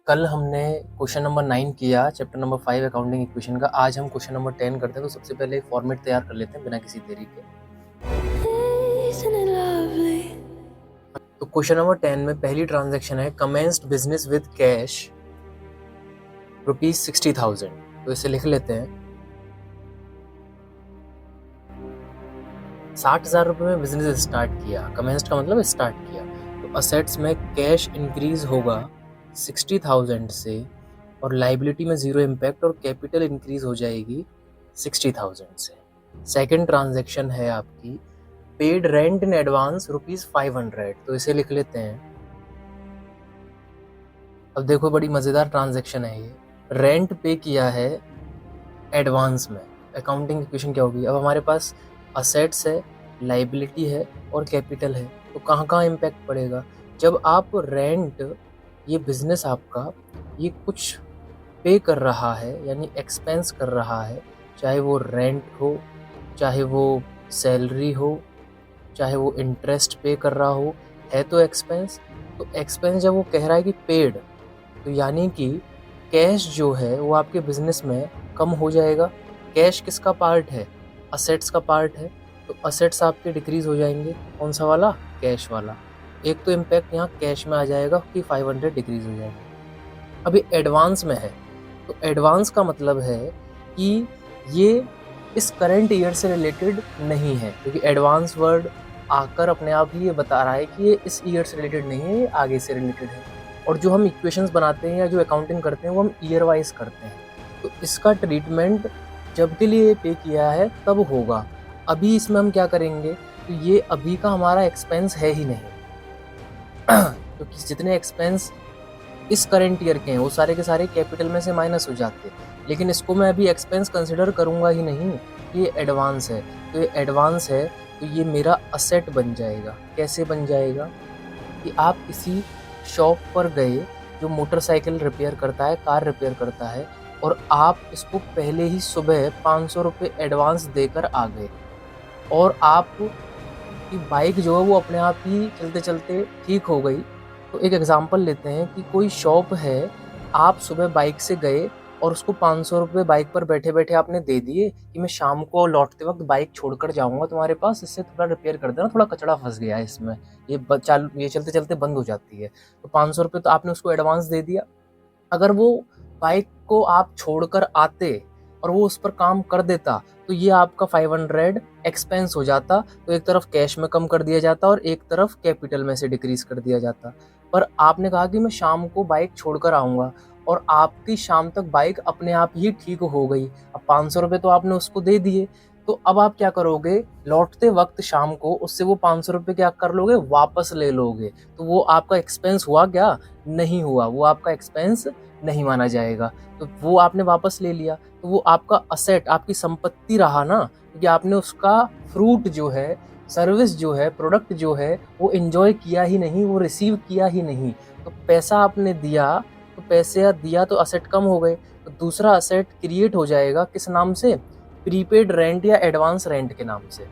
कल हमने question number 9 किया, चैप्टर नंबर 5 अकाउंटिंग इक्वेशन का। आज हम क्वेश्चन नंबर 10 करते हैं। तो सबसे पहले एक फॉर्मेट तैयार कर लेते हैं बिना किसी देरी के। तो क्वेश्चन नंबर 10 में पहली ट्रांजैक्शन है कमेंस्ड बिजनेस विद कैश ₹60,000। तो इसे लिख लेते हैं। 60,000 रुपये में बिजनेस स्टार्ट किया। कमेंस्ड का मतलब स्टार्ट किया। तो असेट्स में कैश इंक्रीज होगा 60,000 से और लाइबिलिटी में जीरो इम्पैक्ट और कैपिटल इंक्रीज हो जाएगी 60,000 से। सेकेंड ट्रांजैक्शन है आपकी पेड रेंट इन एडवांस ₹500। तो इसे लिख लेते हैं। अब देखो बड़ी मज़ेदार ट्रांजैक्शन है ये। रेंट पे किया है एडवांस में। अकाउंटिंग इक्वेशन क्या होगी? अब हमारे पास असेट्स है, लाइबिलिटी है और कैपिटल है। तो कहाँ कहाँ इम्पैक्ट पड़ेगा? जब आप रेंट, ये बिजनेस आपका ये कुछ पे कर रहा है यानी एक्सपेंस कर रहा है, चाहे वो रेंट हो, चाहे वो सैलरी हो, चाहे वो इंटरेस्ट पे कर रहा हो, है तो एक्सपेंस। तो एक्सपेंस जब वो कह रहा है कि पेड, तो यानी कि कैश जो है वो आपके बिजनेस में कम हो जाएगा। कैश किसका पार्ट है? असेट्स का पार्ट है। तो असेट्स आपके डिक्रीज हो जाएंगे। कौन सा वाला? कैश वाला। एक तो इम्पैक्ट यहाँ कैश में आ जाएगा कि 500 डिक्रीज हो जाएंगे। अभी एडवांस में है, तो एडवांस का मतलब है कि ये इस करंट ईयर से रिलेटेड नहीं है, क्योंकि एडवांस वर्ड आकर अपने आप ही ये बता रहा है कि ये इस ईयर से रिलेटेड नहीं है, ये आगे से रिलेटेड है। और जो हम इक्वेशंस बनाते हैं या जो अकाउंटिंग करते हैं वो हम ईयर वाइज करते हैं। तो इसका ट्रीटमेंट जब के लिए पे किया है तब होगा। अभी इसमें हम क्या करेंगे? तो ये अभी का हमारा एक्सपेंस है ही नहीं क्योंकि जितने एक्सपेंस इस करंट ईयर के हैं वो सारे के सारे कैपिटल में से माइनस हो जाते हैं। लेकिन इसको मैं अभी एक्सपेंस कंसिडर करूंगा ही नहीं, ये एडवांस है। तो ये एडवांस है, तो ये मेरा असेट बन जाएगा। कैसे बन जाएगा? कि आप किसी शॉप पर गए जो मोटरसाइकिल रिपेयर करता है, कार रिपेयर करता है, और आप इसको पहले ही सुबह 500 रुपये एडवांस देकर आ गए और आप की बाइक जो है वो अपने आप ही चलते चलते ठीक हो गई। तो एक एग्जांपल लेते हैं कि कोई शॉप है, आप सुबह बाइक से गए और उसको 500 रुपये बाइक पर बैठे बैठे आपने दे दिए कि मैं शाम को लौटते वक्त बाइक छोड़कर जाऊंगा तुम्हारे पास, इससे थोड़ा रिपेयर कर देना, थोड़ा कचड़ा फंस गया है इसमें, ये चलते चलते बंद हो जाती है। तो 500 रुपये तो आपने उसको एडवांस दे दिया। अगर वो बाइक को आप छोड़कर आते और वो उस पर काम कर देता तो ये आपका 500 एक्सपेंस हो जाता। तो एक तरफ कैश में कम कर दिया जाता और एक तरफ कैपिटल में से डिक्रीज कर दिया जाता। पर आपने कहा कि मैं शाम को बाइक छोड़कर आऊंगा और आपकी शाम तक बाइक अपने आप ही ठीक हो गई। अब 500 रुपये तो आपने उसको दे दिए, तो अब आप क्या करोगे? लौटते वक्त शाम को उससे वो 500 रुपये क्या कर लोगे? वापस ले लोगे। तो वो आपका एक्सपेंस हुआ क्या? नहीं हुआ। वो आपका एक्सपेंस नहीं माना जाएगा। तो वो आपने वापस ले लिया, तो वो आपका असेट, आपकी संपत्ति रहा ना, क्योंकि आपने उसका फ्रूट जो है, सर्विस जो है, प्रोडक्ट जो है वो एंजॉय किया ही नहीं, वो रिसीव किया ही नहीं। तो पैसा आपने दिया, तो पैसे दिया तो असेट कम हो गए। तो दूसरा असेट क्रिएट हो जाएगा किस नाम से? प्रीपेड रेंट या एडवांस रेंट के नाम से।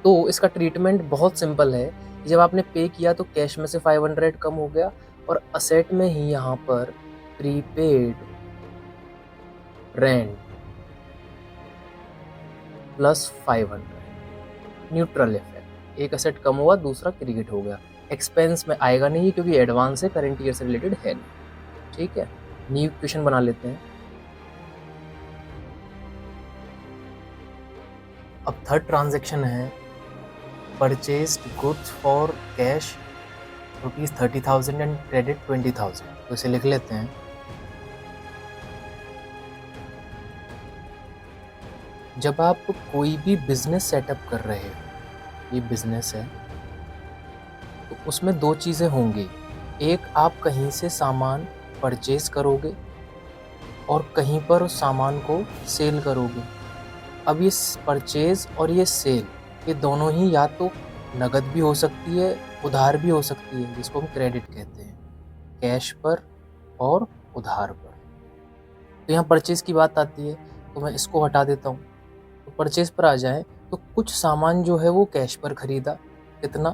तो इसका ट्रीटमेंट बहुत सिंपल है। जब आपने पे किया तो कैश में से 500 कम हो गया और असेट में ही यहाँ पर prepaid rent plus 500, neutral effect. एक असेट कम हुआ, दूसरा क्रिएट हो गया। एक्सपेंस में आएगा नहीं क्योंकि एडवांस है, करंट ईयर से रिलेटेड है नहीं। ठीक है, न्यू इक्वेशन बना लेते हैं। अब थर्ड ट्रांजेक्शन है purchased goods for cash ₹30,000 and credit 20,000। तो इसे लिख लेते हैं। जब आप कोई भी बिजनेस सेटअप कर रहे हो, ये बिजनेस है, तो उसमें दो चीज़ें होंगी। एक, आप कहीं से सामान परचेज करोगे और कहीं पर उस सामान को सेल करोगे। अब ये परचेज और ये सेल, ये दोनों ही या तो नगद भी हो सकती है, उधार भी हो सकती है, जिसको हम क्रेडिट कहते हैं, कैश पर और उधार पर। तो यहाँ परचेज की बात आती है, तो मैं इसको हटा देता हूँ। तो परचेज पर आ जाए तो कुछ सामान जो है वो कैश पर खरीदा, कितना?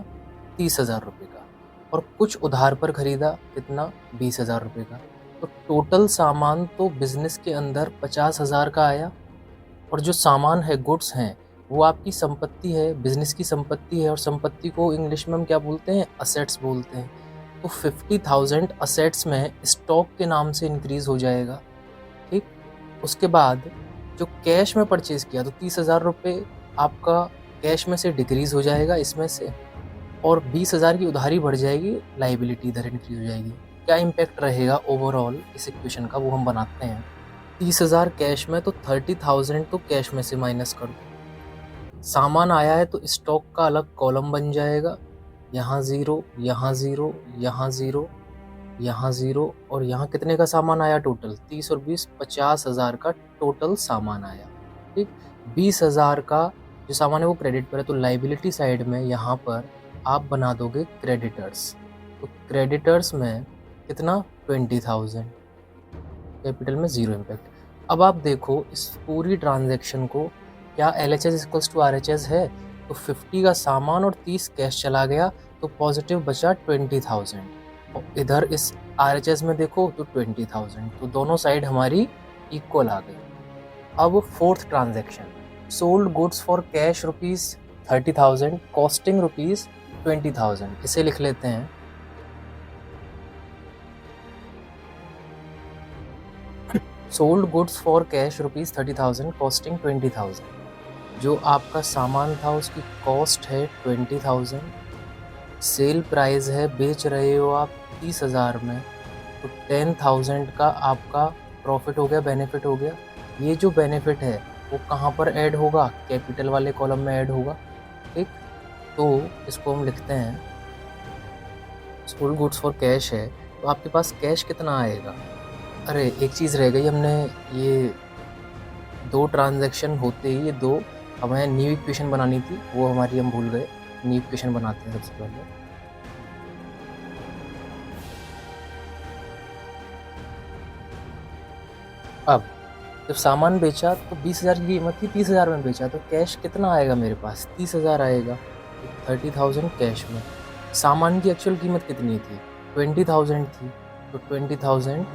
30,000 रुपये का। और कुछ उधार पर खरीदा, कितना, 20,000 रुपये का। तो टोटल सामान तो बिजनेस के अंदर 50,000 का आया, और जो सामान है, गुड्स हैं, वो आपकी संपत्ति है, बिजनेस की संपत्ति है, और संपत्ति को इंग्लिश में हम क्या बोलते हैं, असेट्स बोलते हैं। तो 50,000 असेट्स में स्टॉक के नाम से इंक्रीज हो जाएगा। ठीक, उसके बाद जो कैश में परचेज किया, तो 30,000 रुपये आपका कैश में से डिक्रीज हो जाएगा इसमें से, और 20,000 की उधारी बढ़ जाएगी, लाइबिलिटी इधर इंक्रीज हो जाएगी। क्या इम्पैक्ट रहेगा ओवरऑल इस इक्वेशन का, वो हम बनाते हैं। 30,000 कैश में, तो 30,000 तो कैश में से माइनस कर दो। सामान आया है तो स्टॉक का अलग कॉलम बन जाएगा, यहाँ 0, यहाँ 0, यहाँ 0, यहाँ 0, और यहाँ कितने का सामान आया टोटल, 30 और 20, 50,000 का टोटल सामान आया। ठीक, 20,000 का जो सामान है वो क्रेडिट पर है, तो लाइबिलिटी साइड में यहाँ पर आप बना दोगे क्रेडिटर्स। तो क्रेडिटर्स में कितना, 20,000, कैपिटल में 0 इम्पैक्ट। अब आप देखो इस पूरी ट्रांजैक्शन को, क्या LHS इक्वल्स टू RHS है, तो 50 का सामान और 30 कैश चला गया, तो पॉजिटिव बचा 20,000, और इधर इस RHS में देखो तो 20,000, तो दोनों साइड हमारी इक्वल आ गई। अब fourth transaction, sold goods for cash ₹30,000, costing ₹20,000, इसे लिख लेते हैं। Sold goods for cash ₹30,000, costing 20,000। जो आपका सामान था उसकी कॉस्ट है 20,000, सेल प्राइस है, बेच रहे हो आप 30,000 में, तो 10,000 का आपका प्रॉफिट हो गया, बेनिफिट हो गया। ये जो बेनिफिट है वो कहाँ पर ऐड होगा, कैपिटल वाले कॉलम में ऐड होगा। ठीक, तो इसको हम लिखते हैं, सोल्ड गुड्स फॉर कैश है, तो आपके पास कैश कितना आएगा। अरे एक चीज़ रह गई, हमने ये 2 ट्रांजैक्शन होते ही ये 2 हमें न्यू इक्वेशन बनानी थी, वो हमारी हम भूल गए। न्यू इक्वेशन बनाते हैं सबसे पहले। अब जब सामान बेचा तो 20,000 की कीमत थी, 30,000 में बेचा, तो कैश कितना आएगा मेरे पास, 30,000 आएगा, 30,000 कैश में। सामान की एक्चुअल कीमत कितनी थी, 20,000 थी, तो 20,000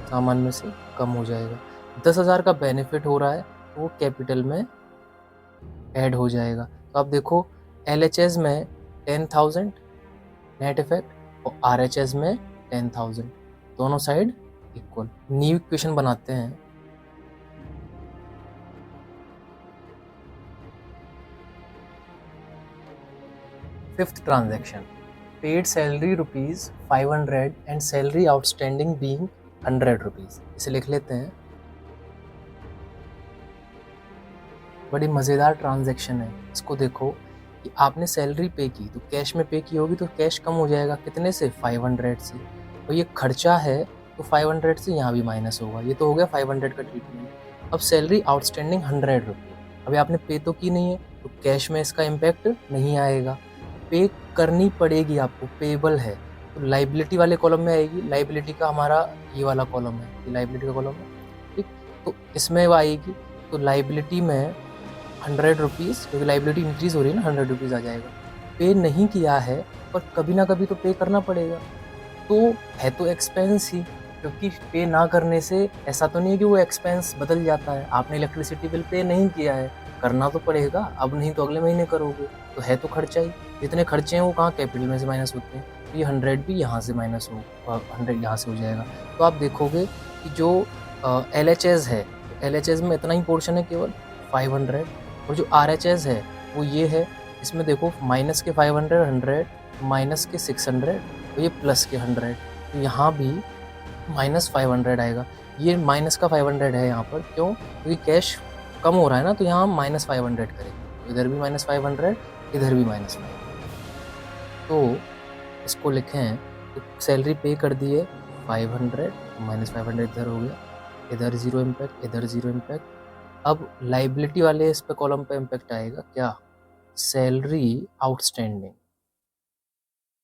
सामान में से कम हो जाएगा। 10,000 का बेनिफिट हो रहा है, तो वो कैपिटल में ऐड हो जाएगा। तो आप देखो LHS में 10,000 नेट इफेक्ट, और RHS में 10,000, दोनों साइड इक्वल। न्यू इक्वेशन बनाते हैं। Fifth transaction, paid salary ₹500 and salary outstanding being ₹100, इसे लिख लेते हैं। बड़ी मज़ेदार ट्रांजैक्शन है, इसको देखो कि आपने सैलरी पे की, तो कैश में पे की होगी, तो कैश कम हो जाएगा, कितने से, 500 से, और ये खर्चा है तो 500 से यहाँ भी माइनस होगा। ये तो हो गया 500 का ट्रीटमेंट। अब सैलरी आउटस्टैंडिंग ₹100, अभी आपने पे तो की नहीं है, तो कैश में इसका इम्पैक्ट नहीं आएगा। पे करनी पड़ेगी आपको, पेबल है, तो लाइबिलिटी वाले कॉलम में आएगी। लाइबिलिटी का हमारा ये वाला कॉलम है, ये लाइबिलिटी का कॉलम है। ठीक, तो इसमें वो आएगी, तो लाइबिलिटी में ₹100, क्योंकि लाइबिलिटी इंक्रीज हो रही है ना, ₹100 आ जाएगा। पे नहीं किया है, पर कभी ना कभी तो पे करना पड़ेगा, तो है तो एक्सपेंस ही, क्योंकि पे ना करने से ऐसा तो नहीं है कि वो एक्सपेंस बदल जाता है। आपने इलेक्ट्रिसिटी बिल पे नहीं किया है, करना तो पड़ेगा, अब नहीं तो अगले महीने करोगे, तो है तो खर्चा ही। जितने खर्चे हैं वो कहाँ, कैपिटल में से माइनस होते हैं, तो ये 100 भी यहाँ से माइनस हो, 100 यहाँ से हो जाएगा। तो आप देखोगे कि जो LHS है, LHS में इतना ही पोर्शन है, केवल 500, और जो RHS है वो ये है, इसमें देखो माइनस के 500, 100, माइनस के 600, और ये प्लस के 100, तो यहाँ भी -500 आएगा। ये माइनस का 500 है यहाँ पर, क्यों, क्योंकि कैश कम हो रहा है ना, तो यहाँ हम -500 करेंगे, तो इधर भी -500, इधर भी -500, तो इसको लिखें, तो सैलरी पे कर दिए 500, -500 इधर हो गया, इधर 0 इम्पैक्ट, इधर 0 इम्पैक्ट। अब लाइबिलिटी वाले इस पे कॉलम पे इम्पैक्ट आएगा, क्या, सैलरी आउटस्टैंडिंग,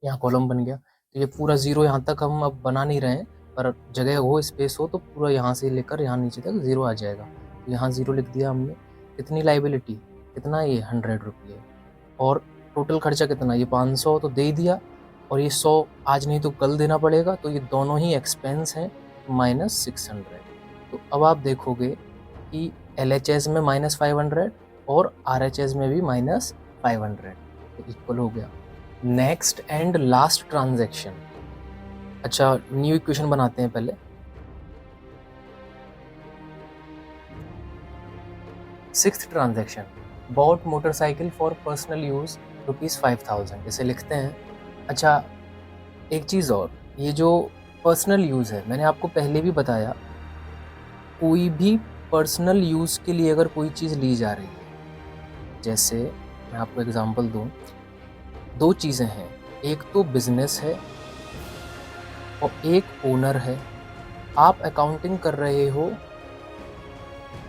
यहाँ कॉलम बन गया, तो ये पूरा 0 यहाँ तक हम अब बना नहीं रहे हैं, पर जगह हो, स्पेस हो, तो पूरा यहाँ से लेकर यहाँ नीचे तक 0 आ जाएगा। तो यहाँ 0 लिख दिया हमने। कितनी लाइबिलिटी, कितना, ये ₹100 है, और टोटल खर्चा कितना, ये 500 तो दे ही दिया, और ये 100 आज नहीं तो कल देना पड़ेगा, तो ये दोनों ही एक्सपेंस हैं -600। तो अब आप देखोगे कि LHS में -500 और RHS में भी -500, तो इक्वल हो गया। Next and last transaction. अच्छा, न्यू इक्वेशन बनाते हैं पहले। 6th transaction, bought motorcycle for personal use ₹5000, इसे लिखते हैं। अच्छा, एक चीज़ और, ये जो पर्सनल यूज़ है, मैंने आपको पहले भी बताया, कोई भी पर्सनल यूज़ के लिए अगर कोई चीज़ ली जा रही है, जैसे मैं आपको एग्जांपल दूं, 2 चीज़ें हैं, एक तो बिजनेस है और एक ओनर है। आप अकाउंटिंग कर रहे हो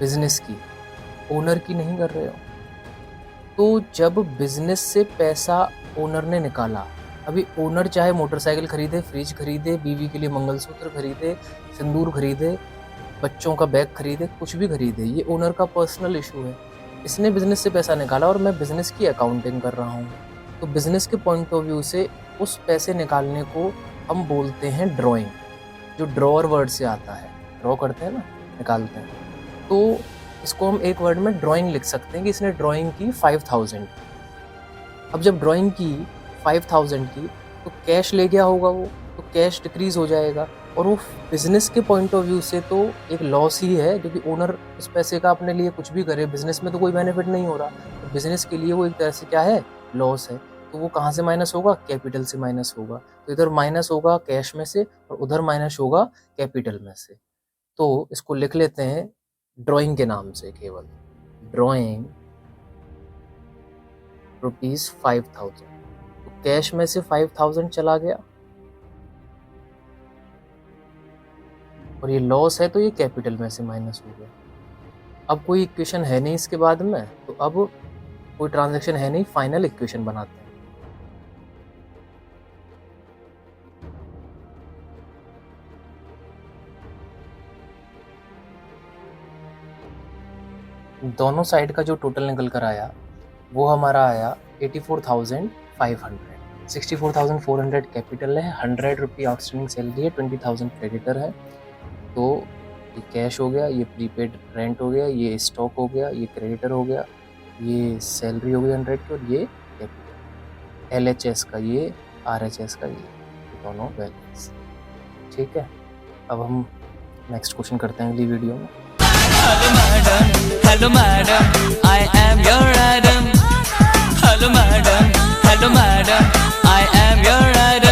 बिजनेस की, ओनर की नहीं कर रहे हो। तो जब बिजनेस से पैसा ओनर ने निकाला, अभी ओनर चाहे मोटरसाइकिल खरीदे, फ्रिज खरीदे, बीवी के लिए मंगलसूत्र खरीदे, सिंदूर खरीदे, बच्चों का बैग खरीदे, कुछ भी खरीदे, ये ओनर का पर्सनल इशू है। इसने बिजनेस से पैसा निकाला और मैं बिजनेस की अकाउंटिंग कर रहा हूँ, तो बिजनेस के पॉइंट ऑफ व्यू से उस पैसे निकालने को हम बोलते हैं ड्राइंग, जो ड्रॉअर वर्ड से आता है, ड्रॉ करते हैं ना, निकालते हैं। तो इसको हम एक वर्ड में ड्राइंग लिख सकते हैं कि इसने ड्राइंग की 5000। अब जब ड्राइंग की 5000 की, तो कैश ले गया होगा वो, तो कैश डिक्रीज हो जाएगा, और वो बिजनेस के पॉइंट ऑफ व्यू से तो एक लॉस ही है, क्योंकि ओनर उस पैसे का अपने लिए कुछ भी करे, बिजनेस में तो कोई बेनिफिट नहीं हो रहा, तो बिजनेस के लिए वो एक तरह से क्या है, लॉस है। तो वो कहाँ से माइनस होगा, कैपिटल से माइनस होगा। तो इधर माइनस होगा कैश में से और उधर माइनस होगा कैपिटल में से। तो इसको लिख लेते हैं ड्राइंग के नाम से, केवल ड्राइंग ₹5000। तो कैश में से 5000 चला गया और ये लॉस है, तो ये कैपिटल में से माइनस हो गया। अब कोई इक्वेशन है नहीं इसके बाद में, तो अब कोई ट्रांजैक्शन है नहीं, फाइनल इक्वेशन बनाते हैं। दोनों साइड का जो टोटल निकल कर आया वो हमारा आया 84,500। 64,400 कैपिटल है, 100 रुपये आउटस्टैंडिंग सैलरी है, 20,000 क्रेडिटर है। तो ये कैश हो गया, ये प्रीपेड रेंट हो गया, ये स्टॉक हो गया, ये क्रेडिटर हो गया, ये सैलरी हो गई 100 की, और ये कैपिटल LHS का, ये RHS का, ये दोनों बैलेंस। ठीक है, अब हम नेक्स्ट क्वेश्चन करते हैं अगली वीडियो में। Hello madam, I am your Adam. Hello madam, I am your Adam.